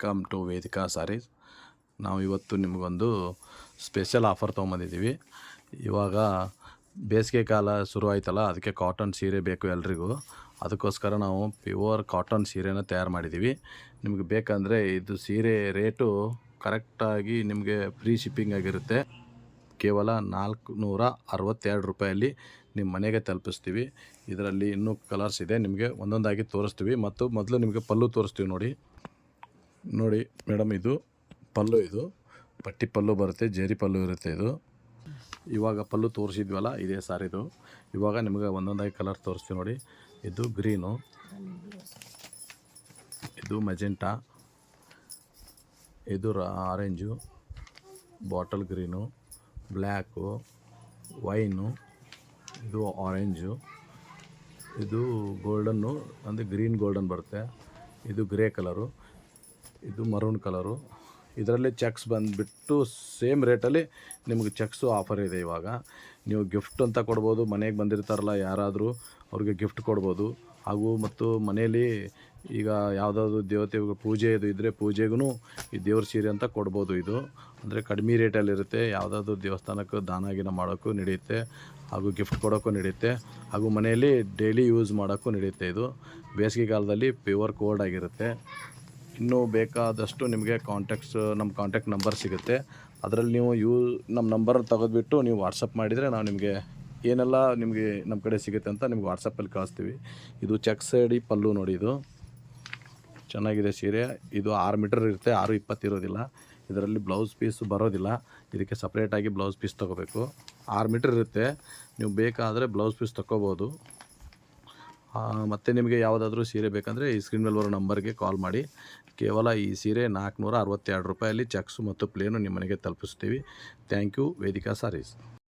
Welcome to Vedika saris. ನಾವು ಇವತ್ತು ನಿಮಗೊಂದು ಸ್ಪೆಷಲ್ ಆಫರ್ ತೊಗೊಂಬಂದಿದ್ದೀವಿ. ಇವಾಗ ಬೇಸಿಗೆ ಕಾಲ ಶುರು ಆಯ್ತಲ್ಲ, ಅದಕ್ಕೆ ಕಾಟನ್ ಸೀರೆ ಬೇಕು ಎಲ್ರಿಗೂ. ಅದಕ್ಕೋಸ್ಕರ ನಾವು ಪ್ಯೂರ್ ಕಾಟನ್ ಸೀರೆನ ತಯಾರು ಮಾಡಿದ್ದೀವಿ. ನಿಮಗೆ ಬೇಕಂದರೆ ಇದು ಸೀರೆ ರೇಟು ಕರೆಕ್ಟಾಗಿ ನಿಮಗೆ ಫ್ರೀ ಶಿಪ್ಪಿಂಗ್ ಆಗಿರುತ್ತೆ. ಕೇವಲ 462 ರೂಪಾಯಲ್ಲಿ ನಿಮ್ಮ ಮನೆಗೆ ತಲುಪಿಸ್ತೀವಿ. ಇದರಲ್ಲಿ ಇನ್ನೂ ಕಲರ್ಸ್ ಇದೆ, ನಿಮಗೆ ಒಂದೊಂದಾಗಿ ತೋರಿಸ್ತೀವಿ. ಮತ್ತು ಮೊದಲು ನಿಮಗೆ ಪಲ್ಲು ತೋರಿಸ್ತೀವಿ. ನೋಡಿ ಮೇಡಮ್, ಇದು ಪಲ್ಲು, ಇದು ಪಟ್ಟಿ ಪಲ್ಲು ಬರುತ್ತೆ, ಜೇರಿ ಪಲ್ಲು ಇರುತ್ತೆ. ಇದು ಇವಾಗ ಪಲ್ಲು ತೋರಿಸಿದ್ವಲ್ಲ, ಇದೇ ಸಾರಿದು. ಇವಾಗ ನಿಮಗೆ ಒಂದೊಂದಾಗಿ ಕಲರ್ ತೋರಿಸ್ತೀವಿ. ನೋಡಿ, ಇದು ಗ್ರೀನು, ಇದು ಮೆಜೆಂಟಾ, ಇದು orange, bottle green, black, wine, ಇದು ಆರೆಂಜು, ಇದು ಗೋಲ್ಡನ್ನು ಅಂದರೆ ಗ್ರೀನ್ ಗೋಲ್ಡನ್ ಬರುತ್ತೆ, ಇದು ಗ್ರೇ ಕಲರು, ಇದು ಮರೂನ್ ಕಲರು. ಇದರಲ್ಲಿ ಚೆಕ್ಸ್ ಬಂದುಬಿಟ್ಟು ಸೇಮ್ ರೇಟಲ್ಲಿ ನಿಮಗೆ ಚೆಕ್ಸು ಆಫರ್ ಇದೆ. ಇವಾಗ ನೀವು ಗಿಫ್ಟ್ ಅಂತ ಕೊಡ್ಬೋದು, ಮನೆಗೆ ಬಂದಿರ್ತಾರಲ್ಲ ಯಾರಾದರೂ ಅವ್ರಿಗೆ ಗಿಫ್ಟ್ ಕೊಡ್ಬೋದು. ಹಾಗೂ ಮತ್ತು ಮನೆಯಲ್ಲಿ ಈಗ ಯಾವುದಾದ್ರು ದೇವತೆ ಪೂಜೆ ಇದು ಇದ್ದರೆ ಪೂಜೆಗೂ ಈ ದೇವ್ರ ಸೀರೆ ಅಂತ ಕೊಡ್ಬೋದು. ಇದು ಅಂದರೆ ಕಡಿಮೆ ರೇಟಲ್ಲಿರುತ್ತೆ. ಯಾವುದಾದ್ರು ದೇವಸ್ಥಾನಕ್ಕೆ ದಾನ ಮಾಡೋಕ್ಕೂ ನಡೆಯುತ್ತೆ, ಹಾಗೂ ಗಿಫ್ಟ್ ಕೊಡೋಕ್ಕೂ ನಡೆಯುತ್ತೆ, ಹಾಗೂ ಮನೆಯಲ್ಲಿ ಡೈಲಿ ಯೂಸ್ ಮಾಡೋಕ್ಕೂ ನಡೆಯುತ್ತೆ. ಇದು ಬೇಸಿಗೆ ಕಾಲದಲ್ಲಿ ಪ್ಯೂರ್ ಕೋಲ್ಡ್ ಆಗಿರುತ್ತೆ. ಇನ್ನೂ ಬೇಕಾದಷ್ಟು ನಿಮಗೆ ನಮ್ಮ ಕಾಂಟ್ಯಾಕ್ಟ್ ನಂಬರ್ ಸಿಗುತ್ತೆ. ಅದರಲ್ಲಿ ನೀವು ನಮ್ಮ ನಂಬರ್ ತೆಗೆದುಬಿಟ್ಟು ನೀವು ವಾಟ್ಸಪ್ ಮಾಡಿದರೆ ನಾವು ನಿಮಗೆ ಏನೆಲ್ಲ ನಿಮಗೆ ನಮ್ಮ ಕಡೆ ಸಿಗುತ್ತೆ ಅಂತ ನಿಮ್ಗೆ ವಾಟ್ಸಪ್ಪಲ್ಲಿ ಕಳಿಸ್ತೀವಿ. ಇದು ಚೆಕ್ ಸೈಡಿ ಪಲ್ಲು ನೋಡಿ, ಇದು ಚೆನ್ನಾಗಿದೆ ಸೀರೆ. ಇದು 6 ಮೀಟರ್ ಇರುತ್ತೆ, 6:20 ಇರೋದಿಲ್ಲ. ಇದರಲ್ಲಿ ಬ್ಲೌಸ್ ಪೀಸ್ ಬರೋದಿಲ್ಲ, ಇದಕ್ಕೆ ಸಪ್ರೇಟಾಗಿ ಬ್ಲೌಸ್ ಪೀಸ್ ತೊಗೋಬೇಕು. 6 ಮೀಟರ್ ಇರುತ್ತೆ, ನೀವು ಬೇಕಾದರೆ ಬ್ಲೌಸ್ ಪೀಸ್ ತೊಗೋಬೋದು. ಮತ್ತು ನಿಮಗೆ ಯಾವುದಾದ್ರೂ ಸೀರೆ ಬೇಕಂದರೆ ಈ ಸ್ಕ್ರೀನ್ ಮೇಲೆ ಬರೋ ನಂಬರ್ಗೆ ಕಾಲ್ ಮಾಡಿ. ಕೇವಲ ಈ ಸೀರೆ 462 ರೂಪಾಯಲ್ಲಿ ಚೆಕ್ಸು ಮತ್ತು ಪ್ಲೇನು ನಿಮ್ಮ ಮನೆಗೆ ತಲುಪಿಸ್ತೀವಿ. Thank you, Vedika saris.